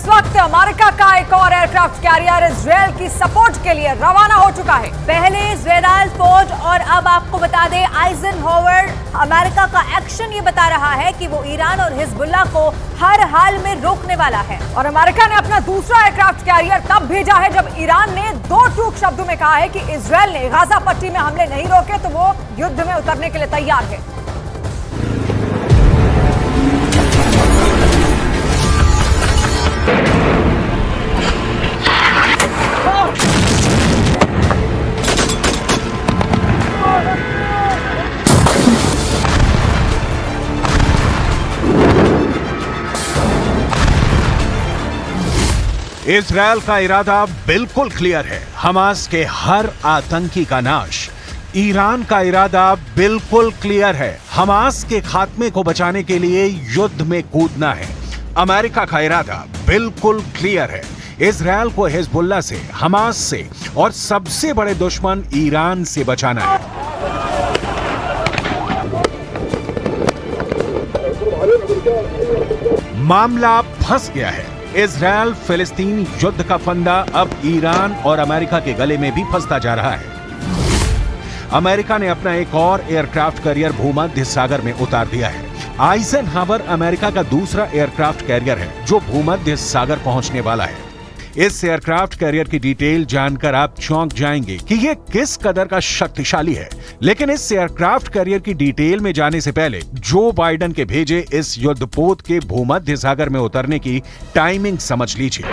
इस वक्त अमेरिका का एक और एयरक्राफ्ट कैरियर इजरायल की सपोर्ट के लिए रवाना हो चुका है। पहले जेराल्ड फोर्ड और अब आपको बता दें आइजनहोवर। अमेरिका का एक्शन ये बता रहा है कि वो ईरान और हिजबुल्लाह को हर हाल में रोकने वाला है। और अमेरिका ने अपना दूसरा एयरक्राफ्ट कैरियर तब भेजा है जब ईरान ने दो टूक शब्दों में कहा है कि इजरायल ने गाजा पट्टी में हमले नहीं रोके तो वो युद्ध में उतरने के लिए तैयार है। इजरायल का इरादा बिल्कुल क्लियर है, हमास के हर आतंकी का नाश। ईरान का इरादा बिल्कुल क्लियर है, हमास के खात्मे को बचाने के लिए युद्ध में कूदना है। अमेरिका का इरादा बिल्कुल क्लियर है, इजरायल को हिजबुल्लाह से, हमास से और सबसे बड़े दुश्मन ईरान से बचाना है। मामला फंस गया है। इजरायल फिलिस्तीन युद्ध का फंदा अब ईरान और अमेरिका के गले में भी फंसता जा रहा है। अमेरिका ने अपना एक और एयरक्राफ्ट कैरियर भूमध्य सागर में उतार दिया है। आइजनहावर अमेरिका का दूसरा एयरक्राफ्ट कैरियर है जो भूमध्य सागर पहुंचने वाला है। इस एयरक्राफ्ट कैरियर की डिटेल जानकर आप चौंक जाएंगे कि यह किस कदर का शक्तिशाली है। लेकिन इस एयरक्राफ्ट कैरियर की डिटेल में जाने से पहले जो बाइडेन के भेजे इस युद्धपोत के भूमध्य सागर में उतरने की टाइमिंग समझ लीजिए।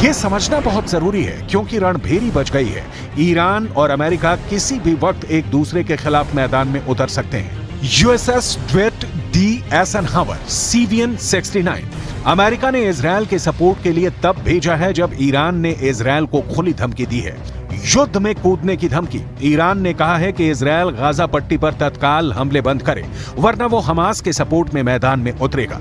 यह समझना बहुत जरूरी है क्योंकि रणभेरी बच गई है। ईरान और अमेरिका किसी भी वक्त एक दूसरे के खिलाफ मैदान में उतर सकते हैं। यूएसएस ड्वेट डी एसनहावर CVN-69 अमेरिका ने इजरायल के सपोर्ट के लिए तब भेजा है जब ईरान ने इजरायल को खुली धमकी दी है, युद्ध में कूदने की धमकी। ईरान ने कहा है कि इजरायल गाजा पट्टी पर तत्काल हमले बंद करे वरना वो हमास के सपोर्ट में मैदान में उतरेगा।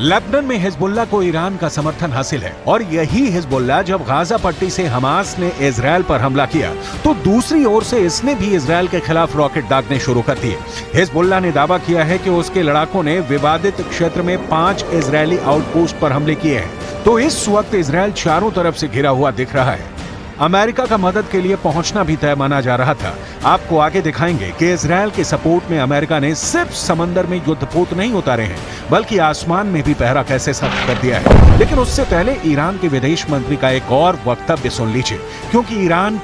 लेबनान में हिजबुल्लाह को ईरान का समर्थन हासिल है और यही हिजबुल्लाह जब गाजा पट्टी से हमास ने इजरायल पर हमला किया तो दूसरी ओर से इसने भी इजरायल के खिलाफ रॉकेट दागने शुरू कर दिए। हिजबुल्लाह ने दावा किया है कि उसके लड़ाकों ने विवादित क्षेत्र में 5 इजरायली आउटपोस्ट पर हमले किए हैं। तो इस वक्त इजरायल चारों तरफ से घिरा हुआ दिख रहा है। अमेरिका का मदद के लिए पहुंचना भी तय माना जा रहा था। आपको आगे दिखाएंगे कि इजरायल के सपोर्ट में अमेरिका ने सिर्फ समंदर में युद्धपोत नहीं उतारे हैं बल्कि आसमान में भी पहरा कैसे सख्त कर दिया है। लेकिन उससे पहले ईरान के विदेश मंत्री का एक और वक्तव्य सुन लीजिए क्योंकि ईरान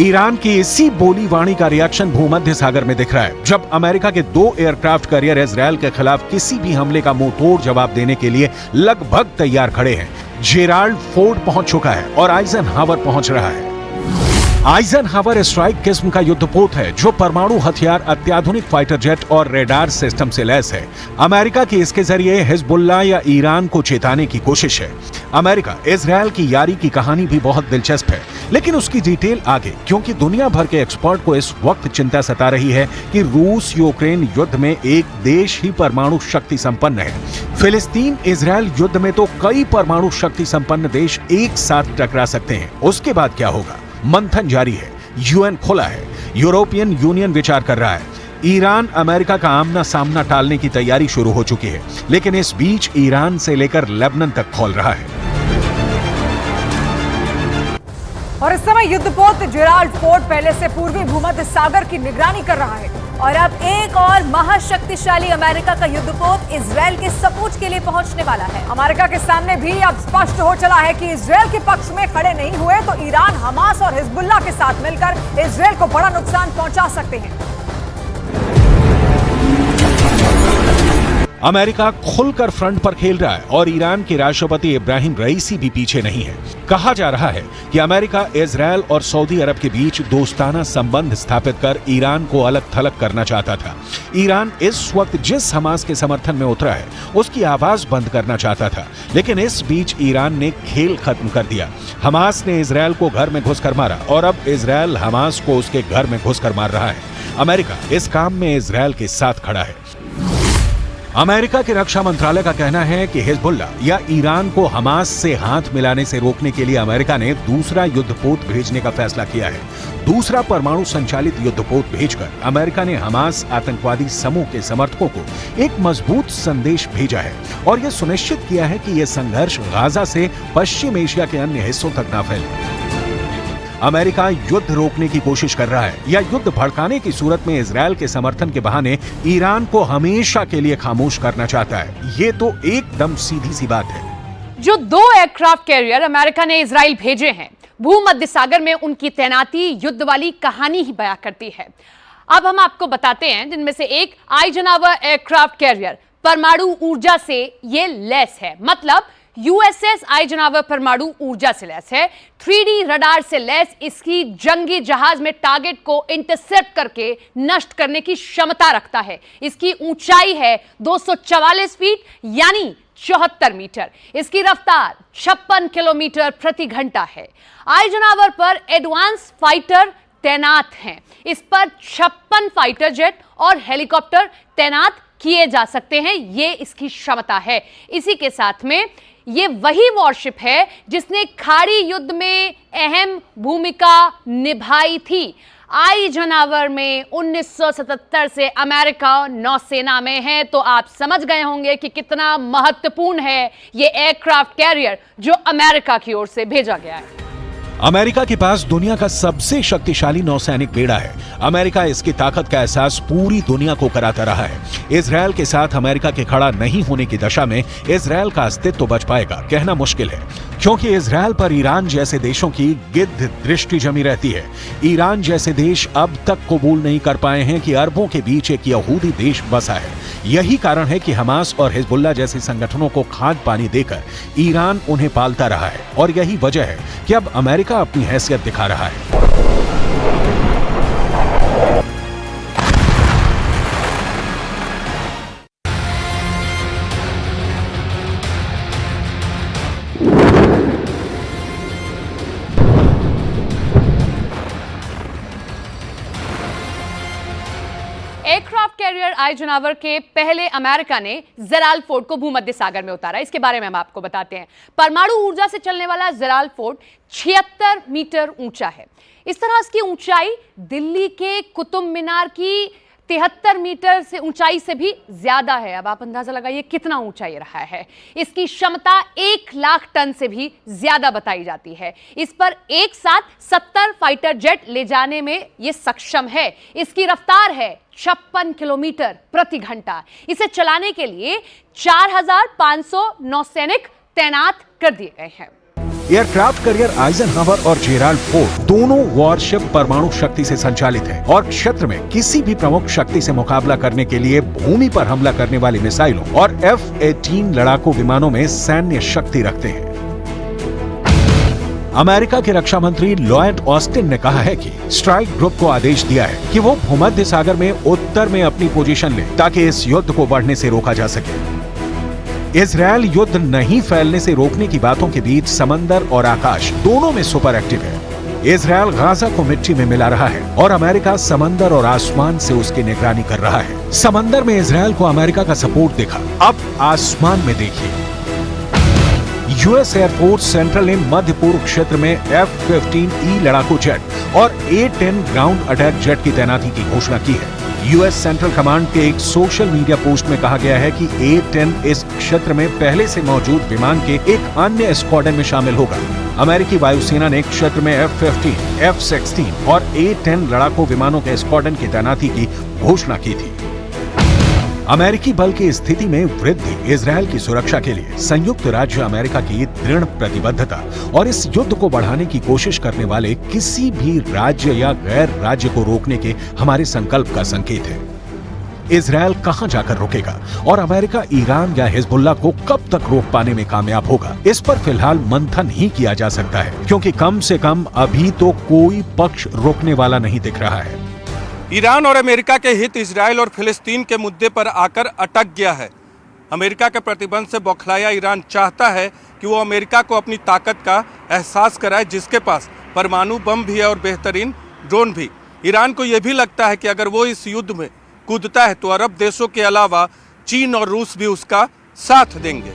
ईरान की इसी बोली वाणी का रिएक्शन भूमध्य सागर में दिख रहा है जब अमेरिका के 2 एयरक्राफ्ट कैरियर इजरायल के खिलाफ किसी भी हमले का मुंह तोड़ जवाब देने के लिए लगभग तैयार खड़े हैं। जेराल्ड फोर्ड पहुंच चुका है और आइजनहावर पहुंच रहा है। आइजनहावर स्ट्राइक किस्म का युद्धपोत है जो परमाणु हथियार, अत्याधुनिक फाइटर जेट और रेडार सिस्टम से लैस है। अमेरिका की इसके जरिए हिजबुल्लाह या ईरान को चेताने की कोशिश है। अमेरिका इजरायल की यारी की कहानी भी बहुत दिलचस्प है लेकिन उसकी डिटेल आगे, क्योंकि दुनिया भर के एक्सपर्ट को इस वक्त चिंता सता रही है कि रूस यूक्रेन युद्ध में एक देश ही परमाणु शक्ति संपन्न है। फिलिस्तीन इजरायल युद्ध में तो कई परमाणु शक्ति संपन्न देश एक साथ टकरा सकते हैं। उसके बाद क्या होगा? मंथन जारी है, यूएन खोला है, यूरोपियन यूनियन विचार कर रहा है। ईरान अमेरिका का आमना सामना टालने की तैयारी शुरू हो चुकी है लेकिन इस बीच ईरान से लेकर लेबनान तक खोल रहा है। और इस समय युद्धपोत जेराल्ड फोर्ड पहले से पूर्वी भूमध्य सागर की निगरानी कर रहा है। और अब एक और महाशक्तिशाली अमेरिका का युद्धपोत इजरायल के सपोर्ट के लिए पहुंचने वाला है। अमेरिका के सामने भी अब स्पष्ट हो चला है कि इजरायल के पक्ष में खड़े नहीं हुए तो ईरान, हमास और हिजबुल्लाह के साथ मिलकर इजरायल को बड़ा नुकसान पहुंचा सकते हैं। अमेरिका खुलकर फ्रंट पर खेल रहा है और ईरान के राष्ट्रपति इब्राहिम रईसी भी पीछे नहीं है। कहा जा रहा है कि अमेरिका इजरायल और सऊदी अरब के बीच दोस्ताना संबंध स्थापित कर ईरान को अलग थलग करना चाहता था। ईरान इस वक्त जिस हमास के समर्थन में उतरा है उसकी आवाज बंद करना चाहता था, लेकिन इस बीच ईरान ने खेल खत्म कर दिया। हमास ने इजरायल को घर में घुसकर मारा और अब इजरायल हमास को उसके घर में घुसकर मार रहा है। अमेरिका इस काम में इजरायल के साथ खड़ा है। अमेरिका के रक्षा मंत्रालय का कहना है कि हिजबुल्लाह या ईरान को हमास से हाथ मिलाने से रोकने के लिए अमेरिका ने दूसरा युद्धपोत भेजने का फैसला किया है। दूसरा परमाणु संचालित युद्धपोत भेजकर अमेरिका ने हमास आतंकवादी समूह के समर्थकों को एक मजबूत संदेश भेजा है और यह सुनिश्चित किया है कि यह संघर्ष गाजा से पश्चिम एशिया के अन्य हिस्सों तक न फैले। अमेरिका युद्ध रोकने की कोशिश कर रहा है या युद्ध भड़काने की सूरत में इजरायल के समर्थन के बहाने ईरान को हमेशा के लिए खामोश करना चाहता है। ये तो एकदम सीधी सी बात है। जो 2 एयरक्राफ्ट कैरियर अमेरिका ने इजराइल भेजे हैं, भूमध्य सागर में उनकी तैनाती युद्ध वाली कहानी ही बयां करती है। अब हम आपको बताते हैं जिनमें से एक आइजनहावर एयरक्राफ्ट कैरियर परमाणु ऊर्जा से ये लैस है, मतलब यूएसएस आइजनहावर परमाणु ऊर्जा से लैस है। 3D रडार से लैस इसकी जंगी जहाज में टारगेट को इंटरसेप्ट करके नष्ट करने की क्षमता रखता है। इसकी ऊंचाई है 244 फीट यानी 74 मीटर। इसकी रफ्तार 56 किलोमीटर प्रति घंटा है। आइजनहावर पर एडवांस फाइटर तैनात हैं। इस पर 56 फाइटर जेट और हेलीकॉप्टर तैनात किए जा सकते हैं। ये इसकी क्षमता है। इसी के साथ में ये वही वॉरशिप है जिसने खाड़ी युद्ध में अहम भूमिका निभाई थी। आइजनहावर में 1977 से अमेरिका नौसेना में है, तो आप समझ गए होंगे कि कितना महत्वपूर्ण है ये एयरक्राफ्ट कैरियर जो अमेरिका की ओर से भेजा गया है। अमेरिका के पास दुनिया का सबसे शक्तिशाली नौसैनिक बेड़ा है। अमेरिका इसकी ताकत का एहसास पूरी दुनिया को कराता रहा है। इजरायल के साथ अमेरिका के खड़ा नहीं होने की दशा में इजरायल का अस्तित्व बच पाएगा कहना मुश्किल है, क्योंकि इजरायल पर ईरान जैसे देशों की गिद्ध दृष्टि जमी रहती है। ईरान जैसे देश अब तक कबूल नहीं कर पाए हैं कि अरबों के बीच एक यहूदी देश बसा है। यही कारण है कि हमास और हिजबुल्लाह जैसे संगठनों को खाद पानी देकर ईरान उन्हें पालता रहा है और यही वजह है कि अब अमेरिका अपनी हैसियत दिखा रहा है। एयरक्राफ्ट कैरियर आइजनहावर के पहले अमेरिका ने जेराल्ड फोर्ड को भूमध्य सागर में उतारा। इसके बारे में हम आपको बताते हैं। परमाणु ऊर्जा से चलने वाला जेराल्ड फोर्ड 76 मीटर ऊंचा है। इस तरह इसकी ऊंचाई दिल्ली के कुतुब मीनार की 73 मीटर से ऊंचाई से भी ज्यादा है। अब आप अंदाजा लगाइए कितना ऊंचा ये रहा है। इसकी क्षमता 1 लाख टन से भी ज्यादा बताई जाती है। इस पर एक साथ 70 फाइटर जेट ले जाने में ये सक्षम है। इसकी रफ्तार है 56 किलोमीटर प्रति घंटा। इसे चलाने के लिए 4500 नौसैनिक तैनात कर दिए गए हैं। एयरक्राफ्ट कैरियर आइजनहावर और जेराल्ड फोर्ड दोनों वॉरशिप परमाणु शक्ति से संचालित हैं और क्षेत्र में किसी भी प्रमुख शक्ति से मुकाबला करने के लिए भूमि पर हमला करने वाली मिसाइलों और F-18 लड़ाकू विमानों में सैन्य शक्ति रखते हैं। अमेरिका के रक्षा मंत्री लॉयड ऑस्टिन ने कहा है कि स्ट्राइक ग्रुप को आदेश दिया है कि वो भूमध्य सागर में उत्तर में अपनी पोजीशन ले ताकि इस युद्ध को बढ़ने से रोका जा सके। इजरायल युद्ध नहीं फैलने से रोकने की बातों के बीच समंदर और आकाश दोनों में सुपर एक्टिव है। इजरायल गाजा को मिट्टी में मिला रहा है और अमेरिका समंदर और आसमान से उसकी निगरानी कर रहा है। समंदर में इजरायल को अमेरिका का सपोर्ट दिखा, अब आसमान में देखिए। यूएस एयरफोर्स सेंट्रल ने मध्य पूर्व क्षेत्र में F-15E लड़ाकू जेट और A-10 ग्राउंड अटैक जेट की तैनाती की घोषणा की है। यूएस सेंट्रल कमांड के एक सोशल मीडिया पोस्ट में कहा गया है कि A-10 इस क्षेत्र में पहले से मौजूद विमान के एक अन्य स्क्वाड्रन में शामिल होगा। अमेरिकी वायुसेना ने क्षेत्र में F-15, F-16 और A-10 लड़ाकू विमानों के स्क्वाड्रन की तैनाती की घोषणा की थी। अमेरिकी बल की स्थिति में वृद्धि इजरायल की सुरक्षा के लिए संयुक्त राज्य अमेरिका की दृढ़ प्रतिबद्धता और इस युद्ध को बढ़ाने की कोशिश करने वाले किसी भी राज्य या गैर राज्य को रोकने के हमारे संकल्प का संकेत है। इजरायल कहां जाकर रुकेगा और अमेरिका ईरान या हिजबुल्लाह को कब तक रोक पाने में कामयाब होगा, इस पर फिलहाल मंथन ही किया जा सकता है, क्योंकि कम से कम अभी तो कोई पक्ष रोकने वाला नहीं दिख रहा है। ईरान और अमेरिका के हित इजरायल और फिलिस्तीन के मुद्दे पर आकर अटक गया है। अमेरिका के प्रतिबंध से बौखलाया ईरान चाहता है कि वो अमेरिका को अपनी ताकत का एहसास कराए, जिसके पास परमाणु बम भी है और बेहतरीन ड्रोन भी। ईरान को यह भी लगता है कि अगर वो इस युद्ध में कूदता है तो अरब देशों के अलावा चीन और रूस भी उसका साथ देंगे।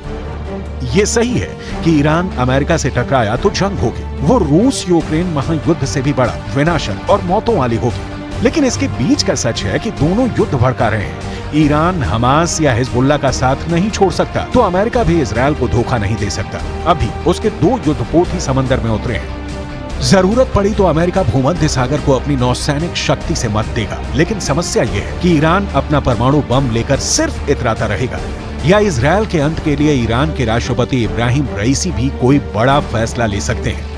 ये सही है कि ईरान अमेरिका से टकराया तो जंग होगी, वो रूस यूक्रेन महायुद्ध से भी बड़ा, विनाशक और मौतों वाली होगी। लेकिन इसके बीच का सच है कि दोनों युद्ध भड़का रहे हैं। ईरान हमास या हिजबुल्लाह का साथ नहीं छोड़ सकता, तो अमेरिका भी इजरायल को धोखा नहीं दे सकता। अभी उसके दो युद्धपोत ही समंदर में उतरे हैं। जरूरत पड़ी तो अमेरिका भूमध्य सागर को अपनी नौसैनिक शक्ति से मत देगा, लेकिन समस्या यह है कि ईरान अपना परमाणु बम लेकर सिर्फ इतराता रहेगा, या इजरायल के अंत के लिए ईरान के राष्ट्रपति इब्राहिम रईसी भी कोई बड़ा फैसला ले सकते हैं।